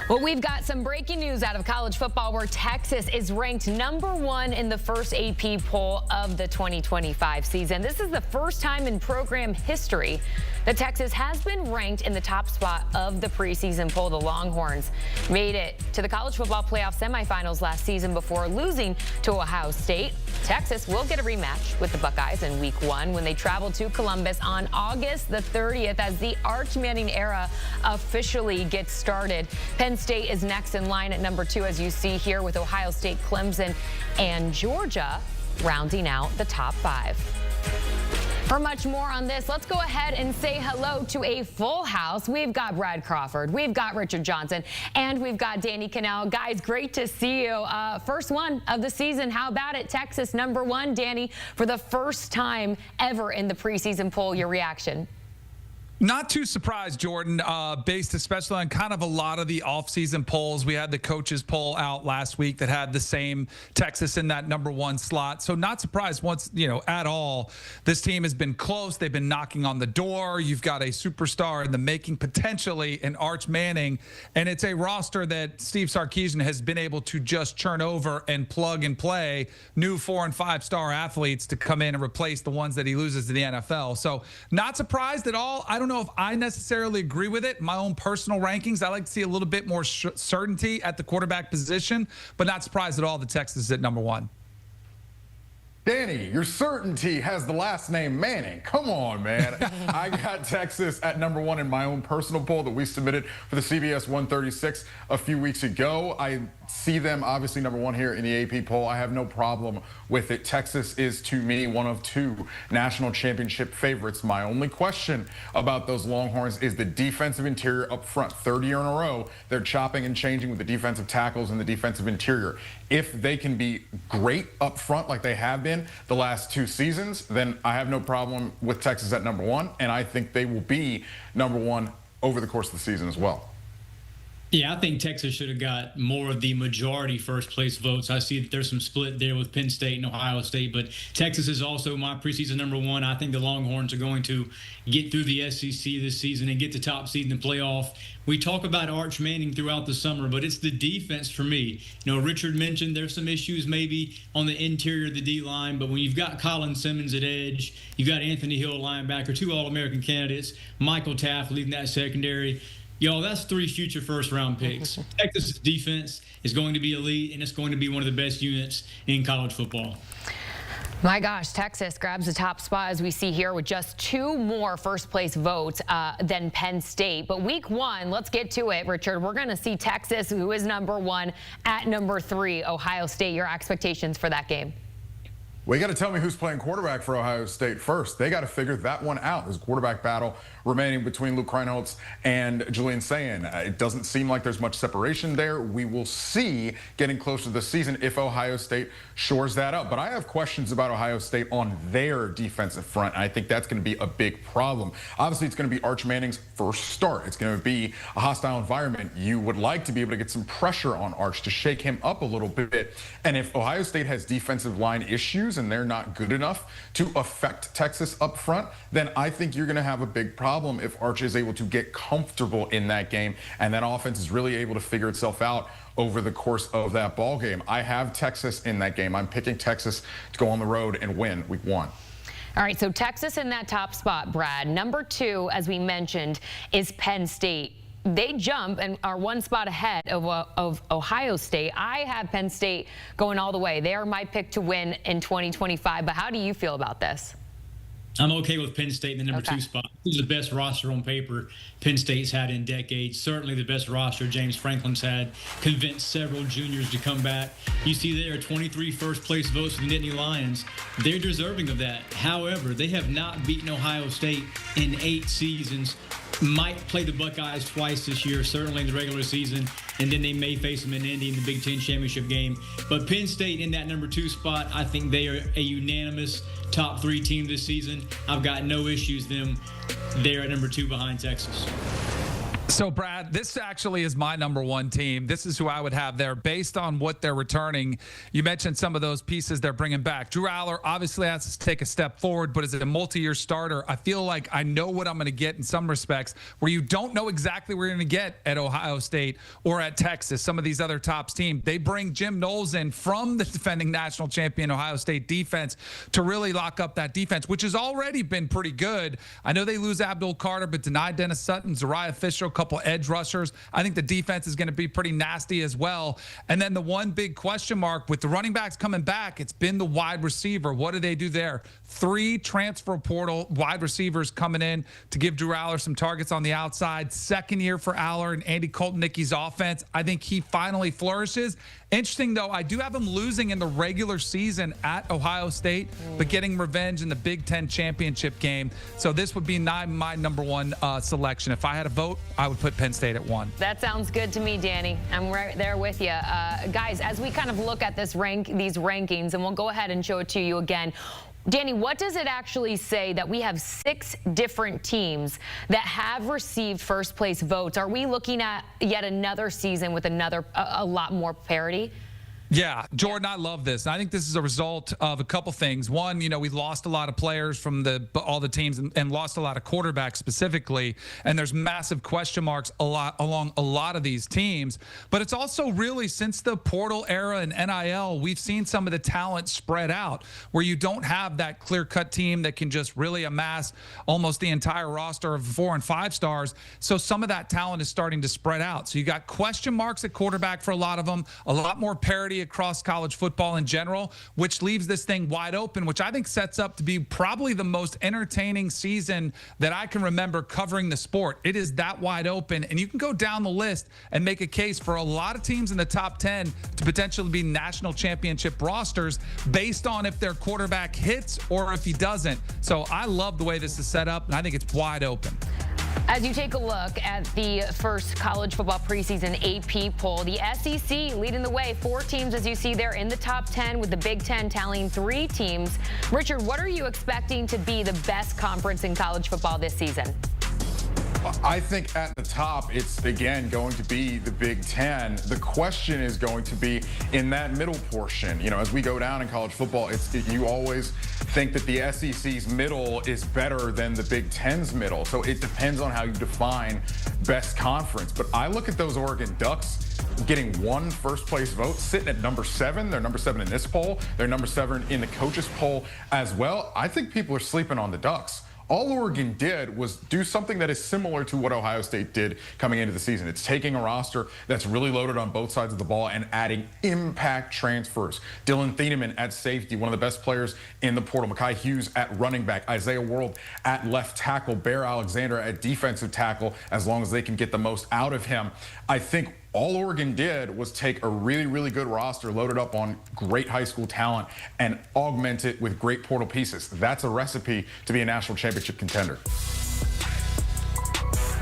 Well, we've got some breaking news out of college football where Texas is ranked #1 in the first AP poll of the 2025 season. This is the first time in program history that Texas has been ranked in the top spot of the preseason poll. The Longhorns made it to the college football playoff semifinals last season before losing to Ohio State. Texas will get a rematch with the Buckeyes in week 1 when they travel to Columbus on August the 30th as the Arch Manning era officially gets started. Penn State is next in line at #2, as you see here, with Ohio State, Clemson, and Georgia rounding out the top 5. For much more on this, let's go ahead and say hello to a full house. We've got Brad Crawford, we've got Richard Johnson, and we've got Danny Kanell. Guys, great to see you. First one of the season. How about it? Texas #1. Danny, for the first time ever in the preseason poll, your reaction? Not too surprised, Jordan, based especially on kind of a lot of the offseason polls. We had the coaches poll out last week that had the same Texas in that #1 slot. So not surprised once, at all. This team has been close. They've been knocking on the door. You've got a superstar in the making, potentially an Arch Manning. And it's a roster that Steve Sarkisian has been able to just churn over and plug and play new 4- and 5-star athletes to come in and replace the ones that he loses to the NFL. So not surprised at all. I don't know if I necessarily agree with it. My own personal rankings, I like to see a little bit more certainty at the quarterback position, but not surprised at all that Texas is at #1. Danny, your certainty has the last name Manning. Come on, man. I got Texas at #1 in my own personal poll that we submitted for the CBS 136 a few weeks ago. I see them obviously #1 here in the AP poll. I have no problem with it. Texas is, to me, one of 2 national championship favorites. My only question about those Longhorns is the defensive interior up front. 3rd year in a row, they're chopping and changing with the defensive tackles and the defensive interior. If they can be great up front like they have been the last 2 seasons, then I have no problem with Texas at #1, and I think they will be #1 over the course of the season as well. Yeah, I think Texas should have got more of the majority first place votes. I see that there's some split there with Penn State and Ohio State, but Texas is also my preseason #1. I think the Longhorns are going to get through the SEC this season and get the top seed in the playoff. We talk about Arch Manning throughout the summer, but it's the defense for me. Richard mentioned there's some issues maybe on the interior of the D-line, but when you've got Colin Simmons at edge, you've got Anthony Hill linebacker, 2 All-American candidates, Michael Taft leading that secondary. Y'all, that's 3 future first-round picks. Texas' defense is going to be elite, and it's going to be one of the best units in college football. My gosh, Texas grabs the top spot, as we see here, with just 2 more first-place votes than Penn State. But week 1, let's get to it, Richard. We're going to see Texas, who is #1, at #3, Ohio State. Your expectations for that game? Well, you got to tell me who's playing quarterback for Ohio State first. They got to figure that one out. There's a quarterback battle remaining between Luke Reinholz and Julian Sayin. It doesn't seem like there's much separation there. We will see getting closer to the season if Ohio State shores that up. But I have questions about Ohio State on their defensive front. And I think that's going to be a big problem. Obviously, it's going to be Arch Manning's first start. It's going to be a hostile environment. You would like to be able to get some pressure on Arch to shake him up a little bit. And if Ohio State has defensive line issues and they're not good enough to affect Texas up front, then I think you're going to have a big problem if Arch is able to get comfortable in that game and that offense is really able to figure itself out over the course of that ball game. I have Texas in that game. I'm picking Texas to go on the road and win week 1. All right, so Texas in that top spot, Brad. #2, as we mentioned, is Penn State. They jump and are 1 spot ahead of Ohio State. I have Penn State going all the way. They are my pick to win in 2025. But how do you feel about this? I'm okay with Penn State in the #2 spot. This is the best roster on paper Penn State's had in decades. Certainly the best roster James Franklin's had. Convinced several juniors to come back. You see there are 23 first-place votes for the Nittany Lions. They're deserving of that. However, they have not beaten Ohio State in 8 seasons. Might play the Buckeyes twice this year, certainly in the regular season, and then they may face them in Indy in the Big Ten championship game. But Penn State in that #2 spot, I think they are a unanimous top 3 team this season. I've got no issues them there at #2 behind Texas. So, Brad, this actually is my number one team. This is who I would have there based on what they're returning. You mentioned some of those pieces they're bringing back. Drew Aller obviously has to take a step forward, but as a multi-year starter, I feel like I know what I'm going to get in some respects where you don't know exactly what you're going to get at Ohio State or at Texas, some of these other top teams. They bring Jim Knowles in from the defending national champion Ohio State defense to really lock up that defense, which has already been pretty good. I know they lose Abdul Carter, but denied Dennis Sutton, Zariah Fisher, couple edge rushers. I think the defense is going to be pretty nasty as well. And then the one big question mark with the running backs coming back, it's been the wide receiver. What do they do there? 3 transfer portal wide receivers coming in to give Drew Aller some targets on the outside. Second year for Aller and Andy Colton-Nicky's offense. I think he finally flourishes. Interesting, though, I do have him losing in the regular season at Ohio State, but getting revenge in the Big Ten championship game. So this would be my number one selection. If I had a vote, I would put Penn State at 1. That sounds good to me, Danny. I'm right there with you. Guys, as we kind of look at these rankings, and we'll go ahead and show it to you again, Danny, what does it actually say that we have 6 different teams that have received first place votes? Are we looking at yet another season with a lot more parity? Yeah, Jordan, I love this. I think this is a result of a couple things. One, we lost a lot of players from all the teams and lost a lot of quarterbacks specifically, and there's massive question marks along a lot of these teams. But it's also really since the portal era and NIL, we've seen some of the talent spread out where you don't have that clear-cut team that can just really amass almost the entire roster of 4 and 5 stars. So some of that talent is starting to spread out. So you got question marks at quarterback for a lot of them, a lot more parity across college football in general, which leaves this thing wide open, which I think sets up to be probably the most entertaining season that I can remember covering the sport. It is that wide open, and you can go down the list and make a case for a lot of teams in the top 10 to potentially be national championship rosters based on if their quarterback hits or if he doesn't. So I love the way this is set up, and I think it's wide open. As you take a look at the first college football preseason AP poll, the SEC leading the way. 4 teams, as you see there, in the top 10, with the Big Ten tallying 3 teams. Richard, what are you expecting to be the best conference in college football this season? I think at the top, it's, again, going to be the Big Ten. The question is going to be in that middle portion. As we go down in college football, you always think that the SEC's middle is better than the Big Ten's middle. So it depends on how you define best conference. But I look at those Oregon Ducks getting 1 first-place vote, sitting at number 7. They're number 7 in this poll. They're number 7 in the coaches poll as well. I think people are sleeping on the Ducks. All Oregon did was do something that is similar to what Ohio State did coming into the season. It's taking a roster that's really loaded on both sides of the ball and adding impact transfers. Dylan Thieneman at safety, one of the best players in the portal. Mekhi Hughes at running back. Isaiah World at left tackle. Bear Alexander at defensive tackle, as long as they can get the most out of him. I think all Oregon did was take a really, really good roster loaded up on great high school talent and augment it with great portal pieces. That's a recipe to be a national championship contender.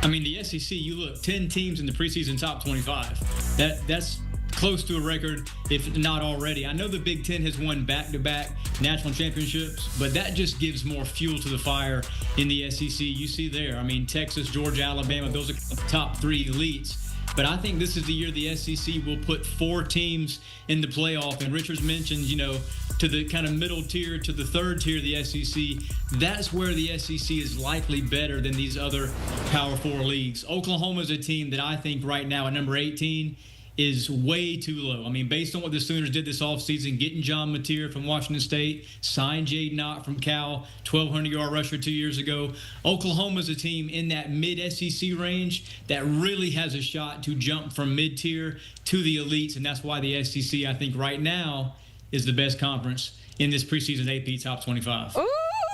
I mean, the SEC, you look, 10 teams in the preseason top 25. That's close to a record, if not already. I know the Big Ten has won back-to-back national championships, but that just gives more fuel to the fire in the SEC. You see there, I mean, Texas, Georgia, Alabama, those are the top 3 elites. But I think this is the year the SEC will put 4 teams in the playoff. And Richards mentioned, to the kind of middle tier, to the third tier of the SEC, that's where the SEC is likely better than these other Power 4 leagues. Oklahoma is a team that I think right now at number 18 is way too low. I mean, based on what the Sooners did this offseason, getting John Mateer from Washington State, signed Jaden Ott from Cal, 1,200-yard rusher 2 years ago. Oklahoma's a team in that mid-SEC range that really has a shot to jump from mid-tier to the elites, and that's why the SEC, I think, right now is the best conference in this preseason AP Top 25. Ooh,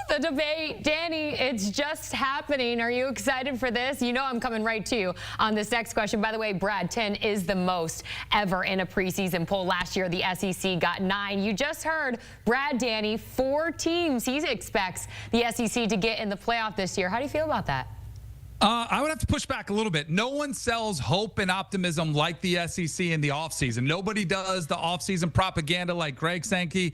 the debate. Danny, it's just happening. Are you excited for this? I'm coming right to you on this next question. By the way, Brad, 10 is the most ever in a preseason poll. Last year, the SEC got 9. You just heard Brad, Danny, 4 teams he expects the SEC to get in the playoff this year. How do you feel about that? I would have to push back a little bit. No one sells hope and optimism like the SEC in the offseason. Nobody does the offseason propaganda like Greg Sankey,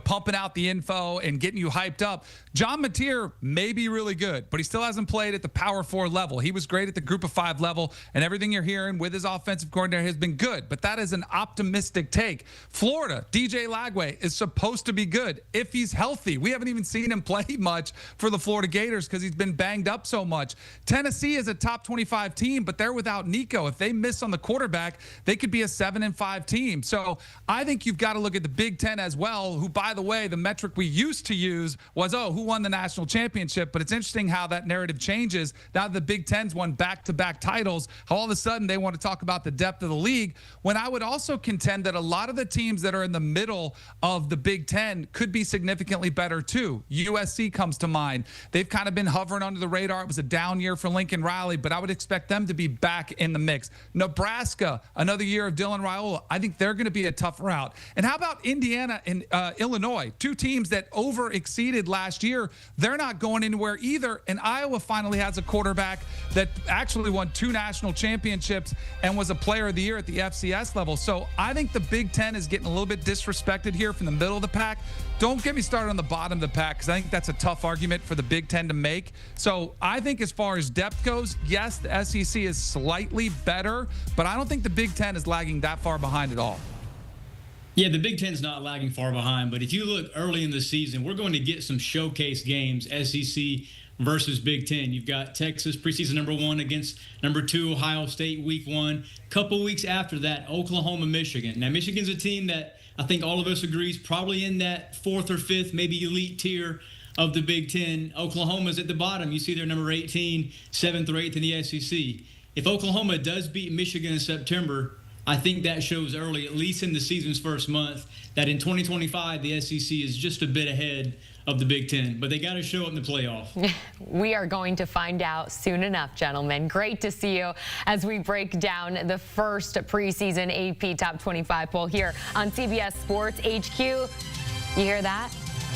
pumping out the info and getting you hyped up. John Mateer may be really good, but he still hasn't played at the Power 4 level. He was great at the Group of 5 level, and everything you're hearing with his offensive coordinator has been good, but that is an optimistic take. Florida, DJ Lagway is supposed to be good if he's healthy. We haven't even seen him play much for the Florida Gators because he's been banged up so much. Tennessee is a top 25 team, but they're without Nico. If they miss on the quarterback, they could be a 7-5 team. So I think you've got to look at the Big Ten as well, who, by the way, the metric we used to use was, who won the national championship? But it's interesting how that narrative changes now that the Big Ten's won back-to-back titles, how all of a sudden they want to talk about the depth of the league, when I would also contend that a lot of the teams that are in the middle of the Big Ten could be significantly better too. USC comes to mind. They've kind of been hovering under the radar. It was a down year for Lincoln Riley, but I would expect them to be back in the mix. Nebraska, another year of Dylan Raiola. I think they're going to be a tough route. And how about Indiana and Illinois? Two teams that over-exceeded last year. They're not going anywhere either. And Iowa finally has a quarterback that actually won 2 national championships and was a player of the year at the FCS level. So I think the Big Ten is getting a little bit disrespected here from the middle of the pack. Don't get me started on the bottom of the pack, because I think that's a tough argument for the Big Ten to make. So I think as far as depth goes, yes, the SEC is slightly better, but I don't think the Big Ten is lagging that far behind at all. Yeah, the Big Ten's not lagging far behind, but if you look early in the season, we're going to get some showcase games, SEC versus Big Ten. You've got Texas preseason number 1 against number 2 Ohio State week 1. Couple weeks after that, Oklahoma, Michigan. Now, Michigan's a team that I think all of us agree is probably in that 4th or 5th, maybe elite tier of the Big Ten. Oklahoma's at the bottom. You see they're number 18, 7th or 8th in the SEC. If Oklahoma does beat Michigan in September, I think that shows early, at least in the season's first month, that in 2025, the SEC is just a bit ahead of the Big Ten, but they got to show it in the playoff. We are going to find out soon enough, gentlemen. Great to see you as we break down the first preseason AP Top 25 poll here on CBS Sports HQ. You hear that?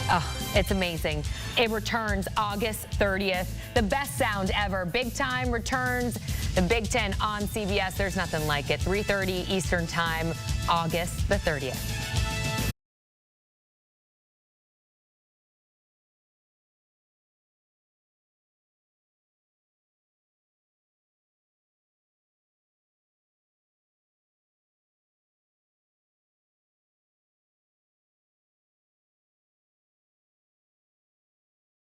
Oh, it's amazing. It returns August 30th. The best sound ever. Big time returns. The Big Ten on CBS. There's nothing like it. 3:30 Eastern Time, August the 30th.